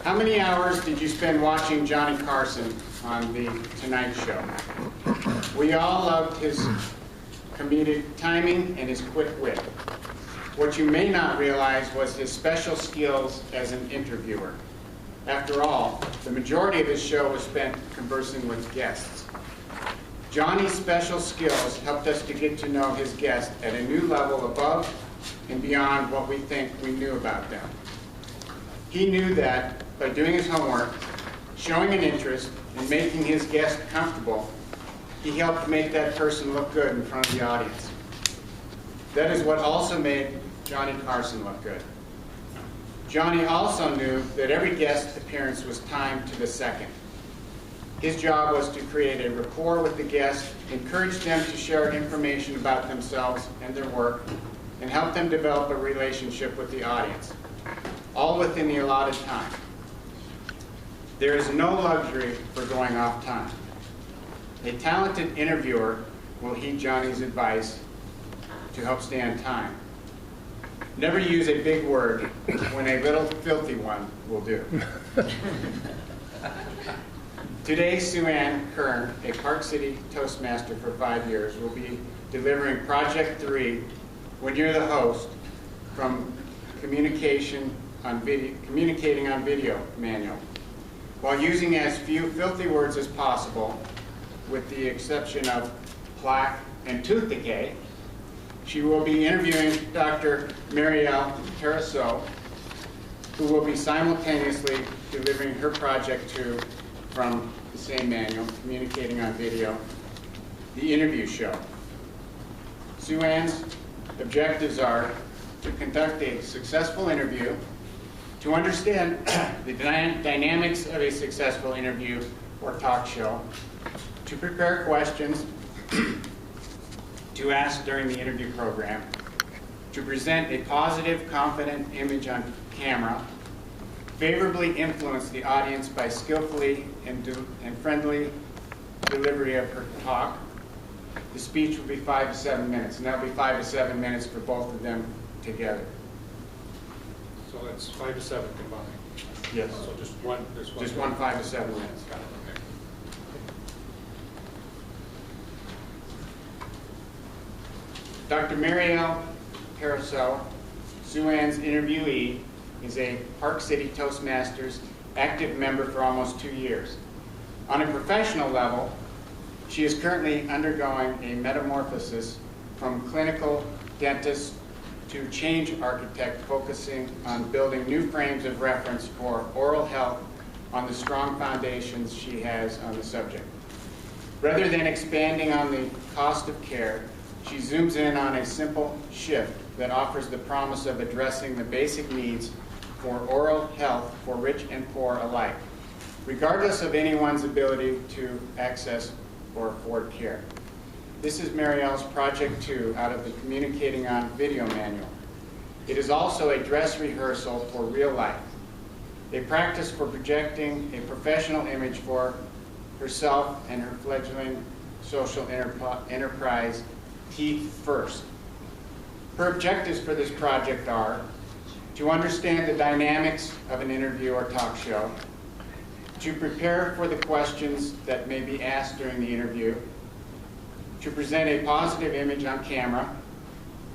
How many hours did you spend watching Johnny Carson on The Tonight Show? We all loved his comedic timing and his quick wit. What you may not realize was his special skills as an interviewer. After all, the majority of his show was spent conversing with guests. Johnny's special skills helped us to get to know his guests at a new level above and beyond what we think we knew about them. He knew that by doing his homework, showing an interest, and making his guest comfortable, he helped make that person look good in front of the audience. That is what also made Johnny Carson look good. Johnny also knew that every guest appearance was timed to the second. His job was to create a rapport with the guest, encourage them to share information about themselves and their work, and help them develop a relationship with the audience, all within the allotted time. There is no luxury for going off time. A talented interviewer will heed Johnny's advice to help stay on time. Never use a big word when a little filthy one will do. Today, Sue Ann Kern, a Park City Toastmaster for 5 years, will be delivering Project 3 when you're the host from Communicating on Video manual. While using as few filthy words as possible, with the exception of plaque and tooth decay, she will be interviewing Dr. Marielle Carousel, who will be simultaneously delivering her Project 2 from the same manual, Communicating on Video, the interview show. Sue Ann's objectives are to conduct a successful interview, to understand the dynamics of a successful interview or talk show, to prepare questions to ask during the interview program, to present a positive, confident image on camera, favorably influence the audience by skillfully and friendly delivery of her talk. The speech will be 5 to 7 minutes, and that will be 5 to 7 minutes for both of them together. So that's 5 to 7 combined? Yes. So just one, Just one 5 to 7 minutes. Got it, okay. Dr. Marielle Carousel, Sue Ann's interviewee, is a Park City Toastmasters active member for almost 2 years. On a professional level, she is currently undergoing a metamorphosis from clinical dentist to change architect, focusing on building new frames of reference for oral health on the strong foundations she has on the subject. Rather than expanding on the cost of care, she zooms in on a simple shift that offers the promise of addressing the basic needs for oral health for rich and poor alike, regardless of anyone's ability to access or afford care. This is Marielle's Project 2 out of the Communicating on Video manual. It is also a dress rehearsal for real life, a practice for projecting a professional image for herself and her fledgling social enterprise, Teeth First. Her objectives for this project are to understand the dynamics of an interview or talk show, to prepare for the questions that may be asked during the interview, to present a positive image on camera,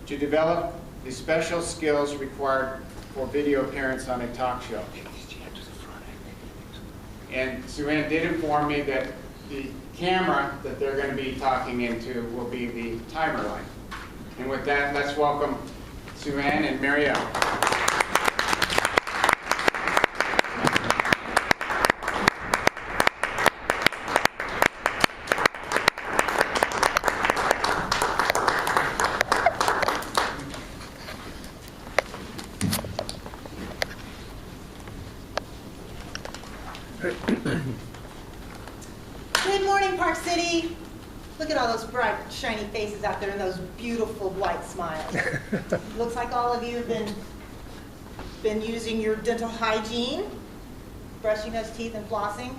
to develop the special skills required for video appearance on a talk show. And Sue Ann did inform me that the camera that they're going to be talking into will be the timer line. And with that, let's welcome Sue Ann and Marielle. Good morning, Park City. Look at all those bright, shiny faces out there and those beautiful white smiles. Looks like all of you have been using your dental hygiene, brushing those teeth and flossing.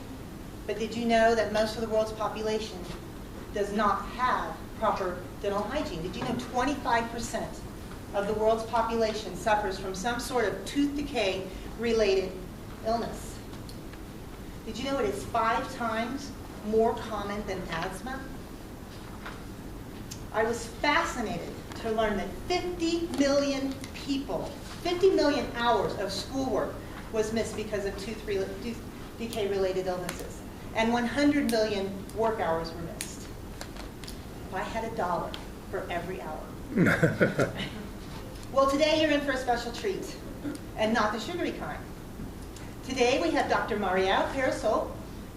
But did you know that most of the world's population does not have proper dental hygiene? Did you know 25% of the world's population suffers from some sort of tooth decay related illness? Did you know it is 5 times more common than asthma? I was fascinated to learn that 50 million people, 50 million hours of schoolwork was missed because of tooth decay-related illnesses, and 100 million work hours were missed. If I had $1 for every hour. Well, today you're in for a special treat, and not the sugary kind. Today we have Dr. Marielle Parasol,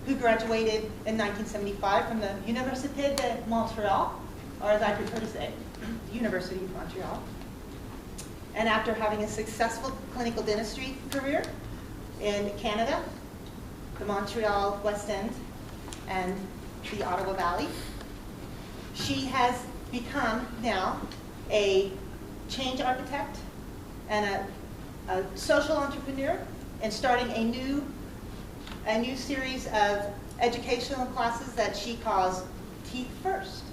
who graduated in 1975 from the Université de Montréal, or as I prefer to say, the University of Montreal. And after having a successful clinical dentistry career in Canada, the Montreal West End, and the Ottawa Valley, she has become now a change architect and a social entrepreneur, and starting a new series of educational classes that she calls Teeth First.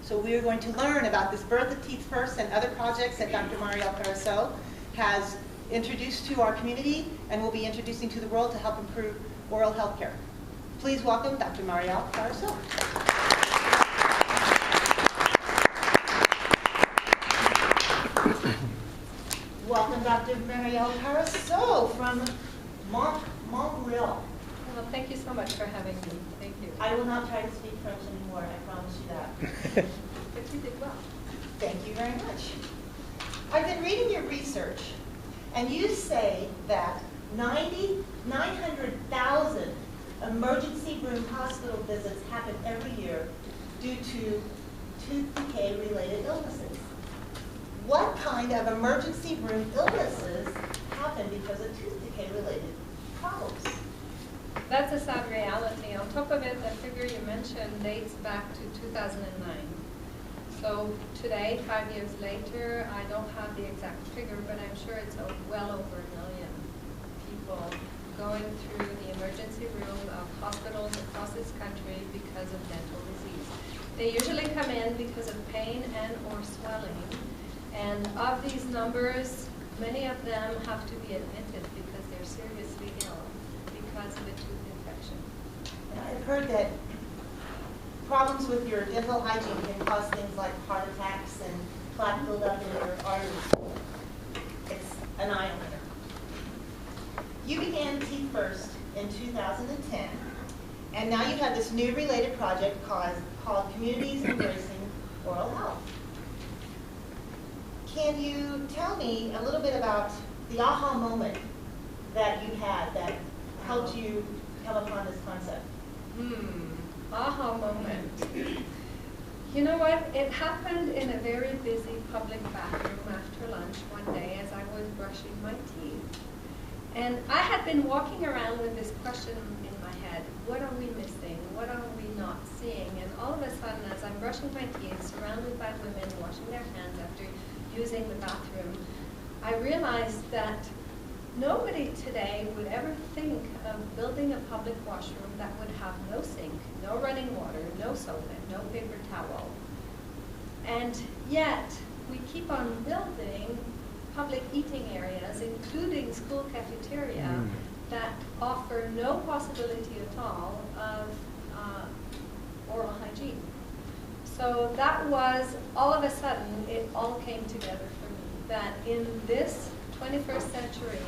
So we are going to learn about this birth of Teeth First and other projects that Dr. Marielle Parasol has introduced to our community and will be introducing to the world to help improve oral health care. Please welcome Dr. Marielle Parasol. Welcome, Dr. Marielle Parasol from Montreal. Well, thank you so much for having me. Thank you. I will not try to speak French anymore, I promise you that. But you did well. Thank you very much. I've been reading your research, and you say that 900,000 emergency room hospital visits happen every year due to tooth decay-related illnesses. What kind of emergency room illnesses happen because of tooth decay-related problems? That's a sad reality. On top of it, the figure you mentioned dates back to 2009. So today, 5 years later, I don't have the exact figure, but I'm sure it's well over 1 million people going through the emergency room of hospitals across this country because of dental disease. They usually come in because of pain and or swelling. And of these numbers, many of them have to be admitted because they're seriously ill because of a tooth infection. I've heard that problems with your dental hygiene can cause things like heart attacks and plaque buildup in your arteries. It's an eye-opener. You began Teeth First in 2010, and now you have this new related project called Communities Embracing Oral Health. Can you tell me a little bit about the aha moment that you had that helped you come upon this concept? Aha moment. You know what? It happened in a very busy public bathroom after lunch one day as I was brushing my teeth. And I had been walking around with this question in my head: what are we missing? What are we not seeing? And all of a sudden, as I'm brushing my teeth, surrounded by women washing their hands after using the bathroom, I realized that nobody today would ever think of building a public washroom that would have no sink, no running water, no soap, no paper towel. And yet, we keep on building public eating areas, including school cafeteria, that offer no possibility at all of oral hygiene. So that was, all of a sudden, it all came together for me, that in this 21st century,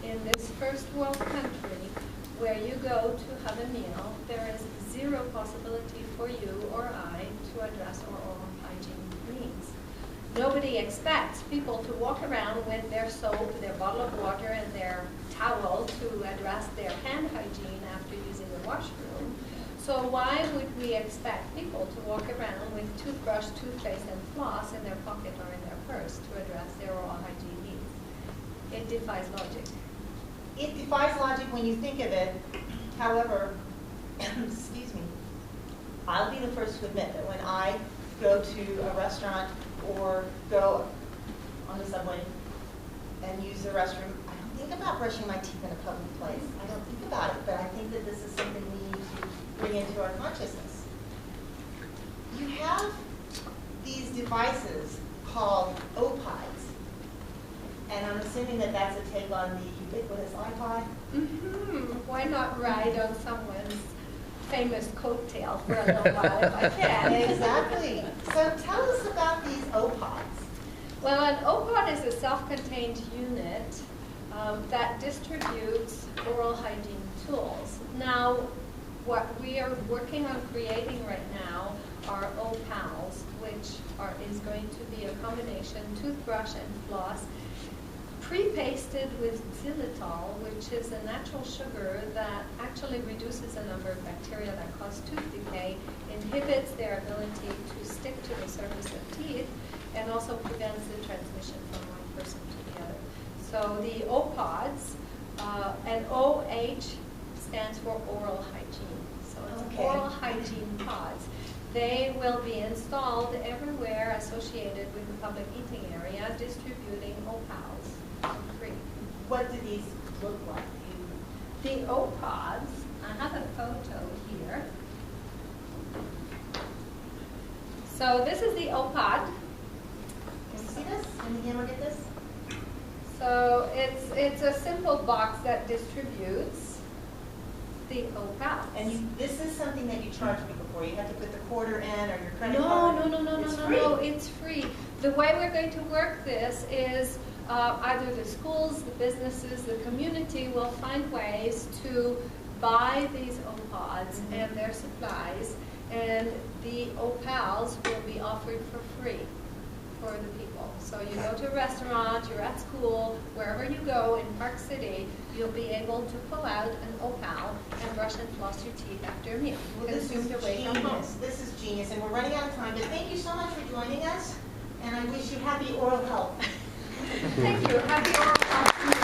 in this first world country, where you go to have a meal, there is zero possibility for you or I to address our oral hygiene needs. Nobody expects people to walk around with their soap, their bottle of water, and their towel to address their hand hygiene after using the washroom. So why would we expect people to walk around with toothbrush, toothpaste, and floss in their pocket or in their purse to address their oral hygiene needs? It defies logic. It defies logic when you think of it. However, excuse me, I'll be the first to admit that when I go to a restaurant or go on the subway and use the restroom, I don't think about brushing my teeth in a public place. I don't think about it, but I think that this is something we need to bring into our consciousness. You have these devices called OPIs, and I'm assuming that that's a take on the ubiquitous iPod. Well, why not ride on someone's famous coattail for a little while if I can? Exactly. So tell us about these O-Pods. Well, an O-Pod is a self-contained unit that distributes oral hygiene tools. Now, what we are working on creating right now are O-Pals, which is going to be a combination toothbrush and floss, pre-pasted with xylitol, which is a natural sugar that actually reduces the number of bacteria that cause tooth decay, inhibits their ability to stick to the surface of teeth, and also prevents the transmission from one person to the other. So the O-Pods, and OH stands for oral hygiene. So it's Okay. oral hygiene pods. They will be installed everywhere associated with the public eating area, distributing O-Pals for free. What do these look like? The O-Pods, I have a photo here. So this is the O-Pod. Can you see this? Can the camera get this? So it's a simple box that distributes the O-Pals. And this is something that you charge people for. You have to put the quarter in or your credit No, card. no, It's free. it's free. The way we're going to work this is either the schools, the businesses, the community will find ways to buy these O-Pods and their supplies, and the O-Pals will be offered for free for the people. So you go to a restaurant, you're at school, wherever you go in Park City, you'll be able to pull out an O-Pal and brush and floss your teeth after a meal. Well, this is Consumed away from home. genius. This is genius, and we're running out of time. But thank you so much for joining us, and I wish you happy oral health. Thank you. Happy oral health.